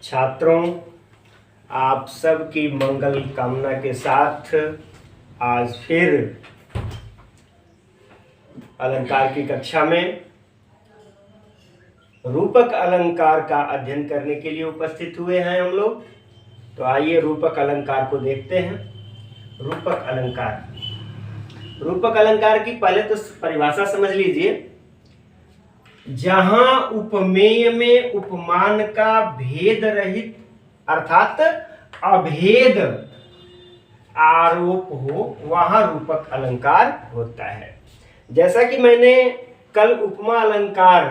छात्रों, आप सबकी मंगल कामना के साथ आज फिर अलंकार की कक्षा में रूपक अलंकार का अध्ययन करने के लिए उपस्थित हुए हैं हम लोग। तो आइए रूपक अलंकार को देखते हैं। रूपक अलंकार की पहले तो परिभाषा समझ लीजिए। जहां उपमेय में उपमान का भेद रहित अर्थात अभेद आरोप हो, वहां रूपक अलंकार होता है। जैसा कि मैंने कल उपमा अलंकार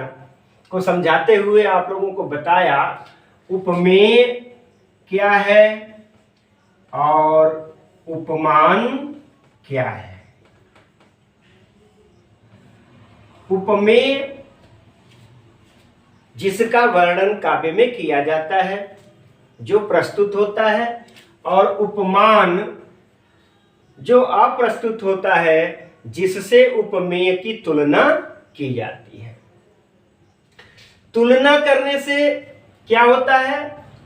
को समझाते हुए आप लोगों को बताया, उपमेय क्या है और उपमान क्या है। उपमेय जिसका वर्णन काव्य में किया जाता है, जो प्रस्तुत होता है, और उपमान जो अप्रस्तुत होता है, जिससे उपमेय की तुलना की जाती है। तुलना करने से क्या होता है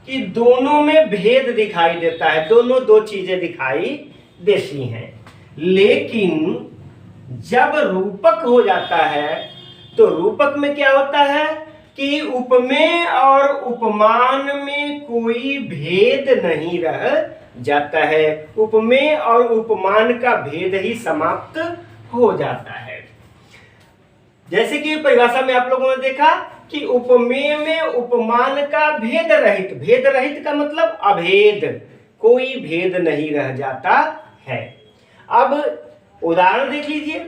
कि दोनों में भेद दिखाई देता है, दोनों दो चीजें दिखाई देती हैं। लेकिन जब रूपक हो जाता है तो रूपक में क्या होता है कि उपमेय और उपमान में कोई भेद नहीं रह जाता है, उपमेय और उपमान का भेद ही समाप्त हो जाता है। जैसे कि परिभाषा में आप लोगों ने देखा कि उपमेय में उपमान का भेद रहित, भेद रहित का मतलब अभेद, कोई भेद नहीं रह जाता है। अब उदाहरण देख लीजिए।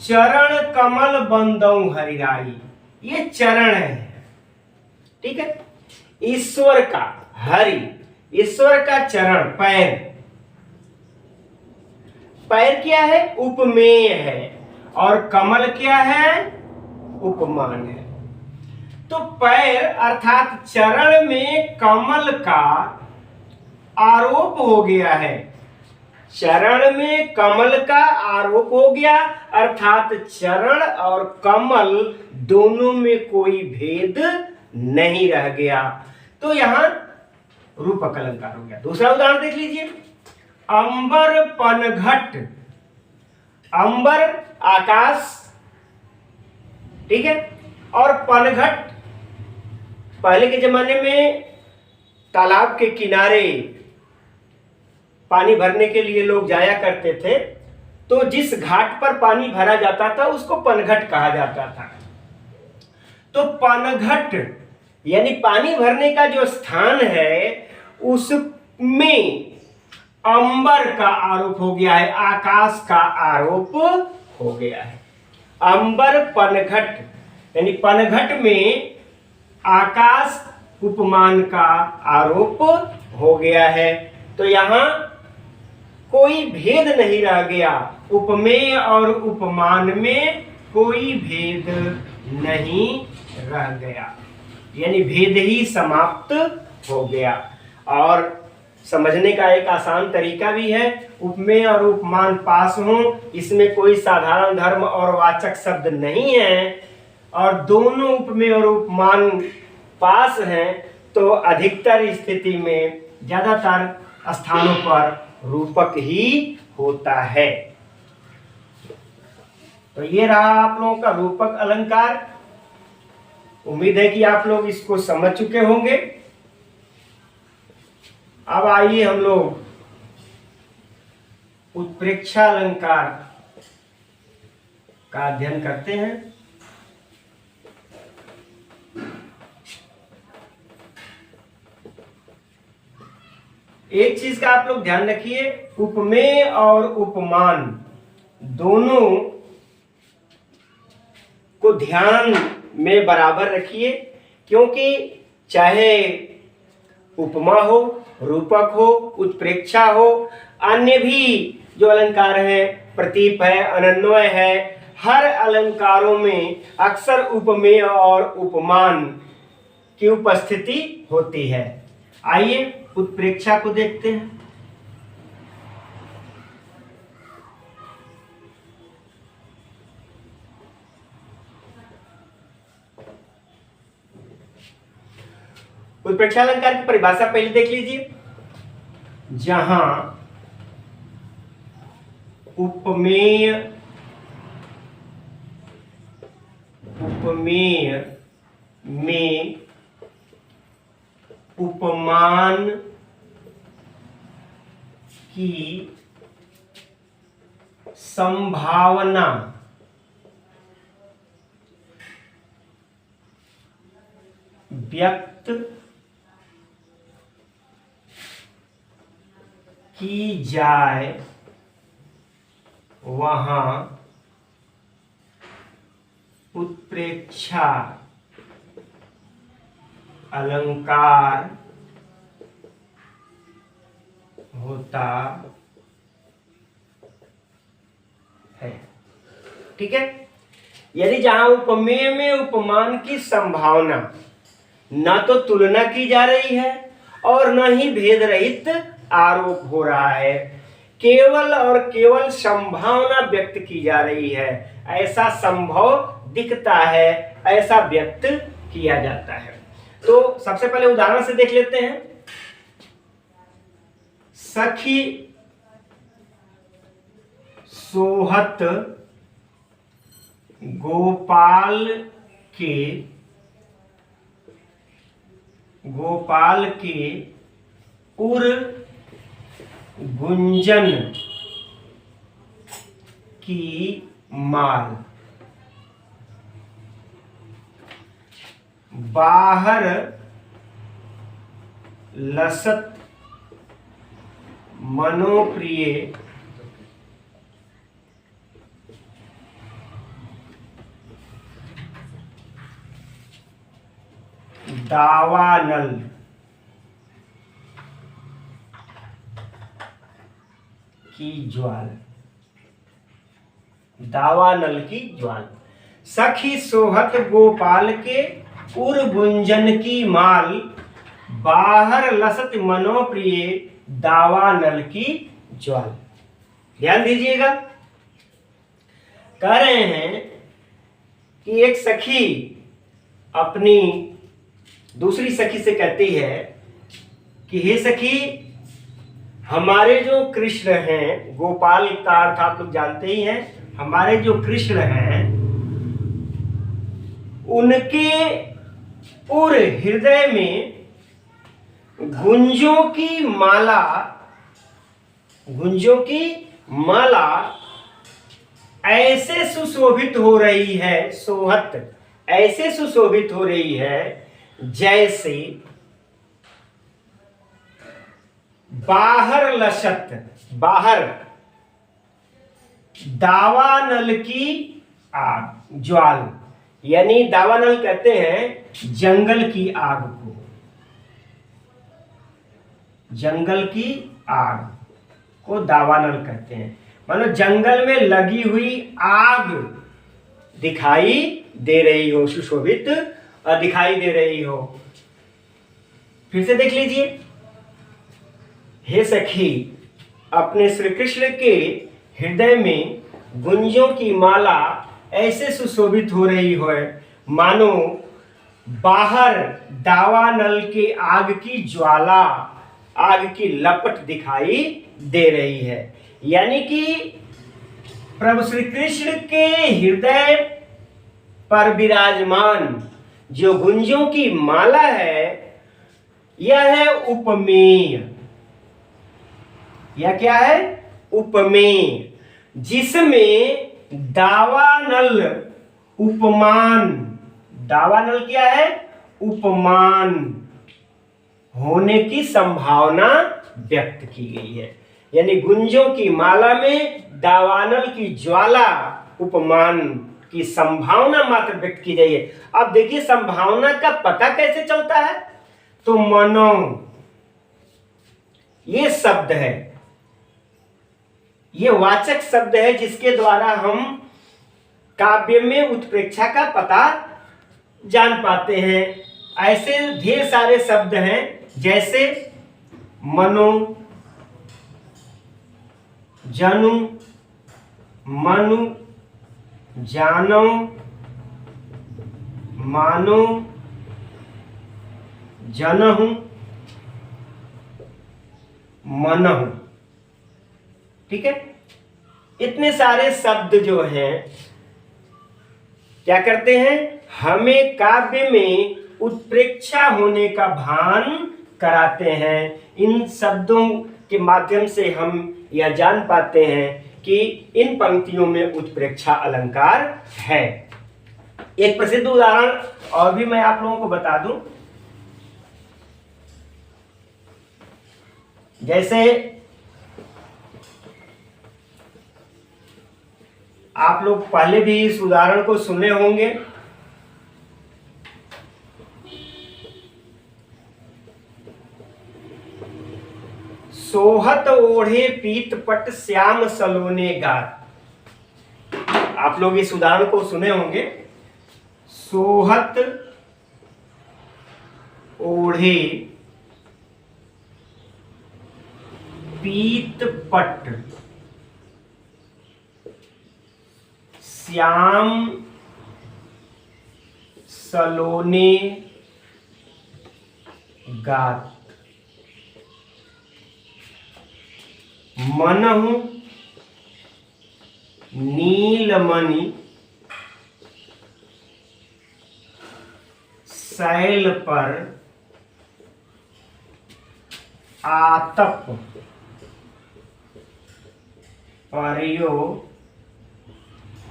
चरण कमल बंदौ हरिराई, ये चरण है, ठीक है। ईश्वर का, हरि ईश्वर का चरण, पैर, पैर क्या है? उपमेय है, और कमल क्या है? उपमान है। तो पैर अर्थात चरण में कमल का आरोप हो गया है, चरण में कमल का आरोप हो गया, अर्थात चरण और कमल दोनों में कोई भेद नहीं रह गया। तो यहां रूपक अलंकार हो गया। दूसरा उदाहरण देख लीजिए। अंबर पनघट, अंबर आकाश, ठीक है, और पनघट पहले के जमाने में तालाब के किनारे पानी भरने के लिए लोग जाया करते थे, तो जिस घाट पर पानी भरा जाता था उसको पनघट कहा जाता था। तो पनघट यानी पानी भरने का जो स्थान है, उसमें अंबर का आरोप हो गया है, आकाश का आरोप हो गया है। अंबर पनघट यानी पनघट में आकाश उपमान का आरोप हो गया है। तो यहां कोई भेद नहीं रह गया, उपमेय और उपमान में कोई भेद नहीं रह गया, यानी भेद ही समाप्त हो गया। और समझने का एक आसान तरीका भी है, उपमेय और उपमान पास हो, इसमें कोई साधारण धर्म और वाचक शब्द नहीं है, और दोनों उपमेय और उपमान पास हैं, तो अधिकतर स्थिति में ज्यादातर स्थानों पर रूपक ही होता है। तो ये रहा आप लोगों का रूपक अलंकार। उम्मीद है कि आप लोग इसको समझ चुके होंगे। अब आइए हम लोग उत्प्रेक्षा अलंकार का अध्ययन करते हैं। एक चीज का आप लोग ध्यान रखिए, उपमेय और उपमान दोनों को ध्यान में बराबर रखिए, क्योंकि चाहे उपमा हो, रूपक हो, उत्प्रेक्षा हो, अन्य भी जो अलंकार है, प्रतीप है, अनन्वय है, हर अलंकारों में अक्सर उपमेय और उपमान की उपस्थिति होती है। आइए उत्प्रेक्षा को देखते हैं। उत्प्रेक्षा अलंकार की परिभाषा पहले देख लीजिए। जहां उपमेय में उपमान की संभावना व्यक्त की जाए वहां उत्प्रेक्षा अलंकार होता है। ठीक है, यदि जहां उपमेय में उपमान की संभावना, न तो तुलना की जा रही है और न ही भेद रहित आरोप हो रहा है, केवल और केवल संभावना व्यक्त की जा रही है, ऐसा संभव दिखता है, ऐसा व्यक्त किया जाता है। तो सबसे पहले उदाहरण से देख लेते हैं। सखी सोहत गोपाल के उर गुंजन की माल बाहर लसत मनोप्रिय दावानल की ज्वाल, दावानल की ज्वाल। सखी सोहत गोपाल के उर गुंजन की माल बाहर लसत मनोप्रिय दावानल की ज्वाल। ध्यान दीजिएगा, कह रहे हैं कि एक सखी अपनी दूसरी सखी से कहती है कि हे सखी, हमारे जो कृष्ण हैं, गोपाल का अर्थ आप लोग जानते ही हैं, हमारे जो कृष्ण हैं उनके उर हृदय में गुंजों की माला ऐसे सुशोभित हो रही है, सोहत ऐसे सुशोभित हो रही है जैसे बाहर लसत, बाहर दावानल की आग, ज्वाल। यानी दावानल कहते हैं जंगल की आग को, जंगल की आग को दावानल कहते हैं। मतलब जंगल में लगी हुई आग दिखाई दे रही हो, सुशोभित दिखाई दे रही हो। फिर से देख लीजिए। हे सखी, अपने श्री कृष्ण के हृदय में गुंजों की माला ऐसे सुशोभित हो रही हो मानो बाहर दावानल के आग की ज्वाला, आग की लपट दिखाई दे रही है। यानी कि प्रभु श्री कृष्ण के हृदय पर विराजमान जो गुंजों की माला है, यह है उपमेय। यह क्या है? उपमेय, जिसमें दावानल उपमान, दावानल क्या है? उपमान होने की संभावना व्यक्त की गई है। यानी गुंजों की माला में दावानल की ज्वाला, उपमान की संभावना मात्र व्यक्त की गई है। अब देखिए संभावना का पता कैसे चलता है? तो मनो, ये शब्द है, ये वाचक शब्द है जिसके द्वारा हम काव्य में उत्प्रेक्षा का पता जान पाते हैं। ऐसे ढेर सारे शब्द हैं जैसे मनो, जनु, मनु, जानो, मानो, जनहु मनहु। ठीक है, इतने सारे शब्द जो हैं क्या करते हैं, हमें काव्य में उत्प्रेक्षा होने का भान कराते हैं। इन शब्दों के माध्यम से हम यह जान पाते हैं कि इन पंक्तियों में उत्प्रेक्षा अलंकार है। एक प्रसिद्ध उदाहरण और भी मैं आप लोगों को बता दूं, जैसे आप लोग पहले भी इस उदाहरण को सुने होंगे। सोहत ओढ़े पीत पट श्याम सलोने गात। आप लोग इस उदाहरण को सुने होंगे। सोहत ओढ़े पीत पट श्याम सलोने गात। मनहु नीलमणि शैल पर आतप पर्यो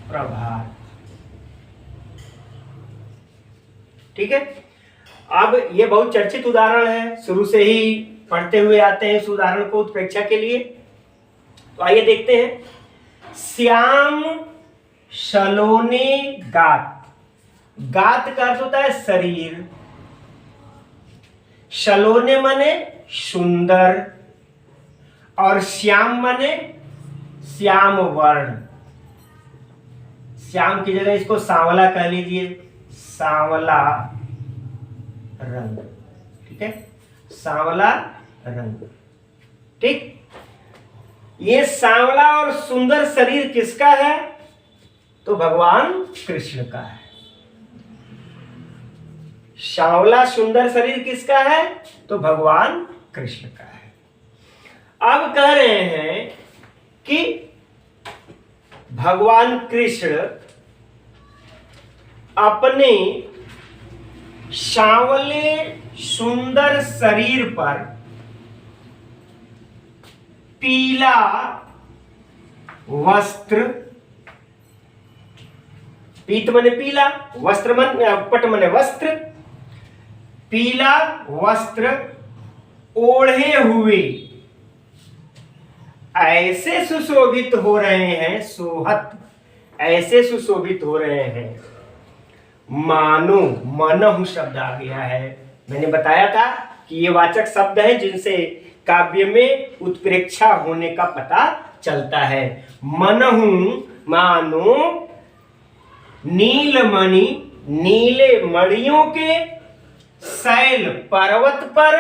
प्रभात। ठीक है, अब ये बहुत चर्चित उदाहरण है, शुरू से ही पढ़ते हुए आते हैं इस उदाहरण को उत्प्रेक्षा के लिए। तो आइए देखते हैं। श्याम सलोने गात। गात का अर्थ होता है शरीर, सलोने माने सुंदर, और श्याम माने श्याम वर्ण। श्याम की जगह इसको सांवला कह लीजिए, सांवला रंग। ठीक है, सांवला रंग। ठीक, ये सांवला और सुंदर शरीर किसका है, तो भगवान कृष्ण का है। सांवला सुंदर शरीर किसका है, तो भगवान कृष्ण का है। अब कह रहे हैं कि भगवान कृष्ण अपने सांवले सुंदर शरीर पर पीला वस्त्र, पीत मने पीला, वस्त्र मन पट मने वस्त्र, पीला वस्त्र ओढ़े हुए ऐसे सुशोभित हो रहे हैं, सोहत ऐसे सुशोभित हो रहे हैं, मानो, मनहु शब्द आ गया है। मैंने बताया था कि ये वाचक शब्द हैं जिनसे काव्य में उत्प्रेक्षा होने का पता चलता है। मनहु मानो नीलमणि, नीले मणियों के शैल पर्वत पर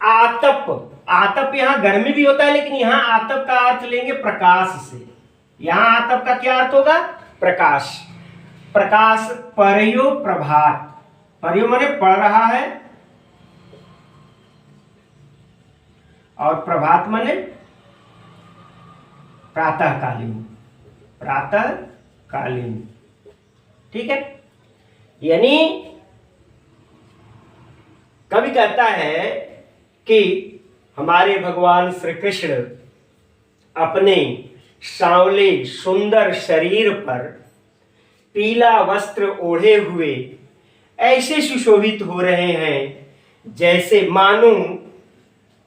आतप। आतप यहां गर्मी भी होता है, लेकिन यहां आतप का अर्थ लेंगे प्रकाश से। यहां आतप का क्या अर्थ होगा, प्रकाश। प्रकाश पर्यो प्रभात, पर्यो माने पड़ रहा है, और प्रभात माने प्रातःकालीन, प्रातःकालीन। ठीक है, यानी कवि कहता है कि हमारे भगवान श्री कृष्ण अपने सांवले सुंदर शरीर पर पीला वस्त्र ओढ़े हुए ऐसे सुशोभित हो रहे हैं जैसे मानो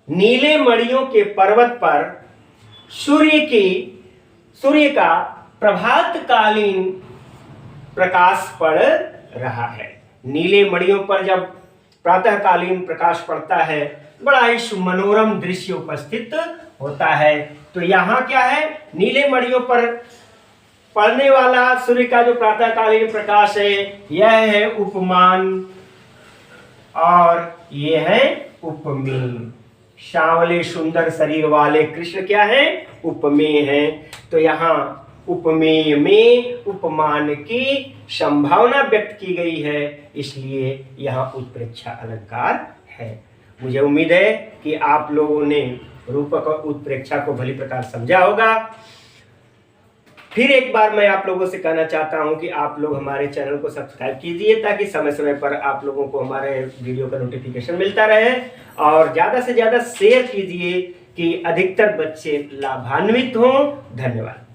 नीले मणियों के पर्वत पर सूर्य का प्रभातकालीन प्रकाश पड़ रहा है। नीले मणियों पर जब प्रातःकालीन प्रकाश पड़ता है, बड़ा ही मनोरम दृश्य उपस्थित होता है। तो यहाँ क्या है, नीले मणियों पर पड़ने वाला सूर्य का जो प्रातःकालीन प्रकाश है, यह है उपमान और ये है उपमेय। सांवले सुंदर शरीर वाले कृष्ण क्या है, उपमेय है। तो यहाँ उपमेय में उपमान की संभावना व्यक्त की गई है, इसलिए यहाँ उत्प्रेक्षा अलंकार है। मुझे उम्मीद है कि आप लोगों ने रूपक और उत्प्रेक्षा को भली प्रकार समझा होगा। फिर एक बार मैं आप लोगों से कहना चाहता हूं कि आप लोग हमारे चैनल को सब्सक्राइब कीजिए, ताकि समय समय पर आप लोगों को हमारे वीडियो का नोटिफिकेशन मिलता रहे, और ज़्यादा से ज़्यादा शेयर कीजिए कि अधिकतर बच्चे लाभान्वित हों। धन्यवाद।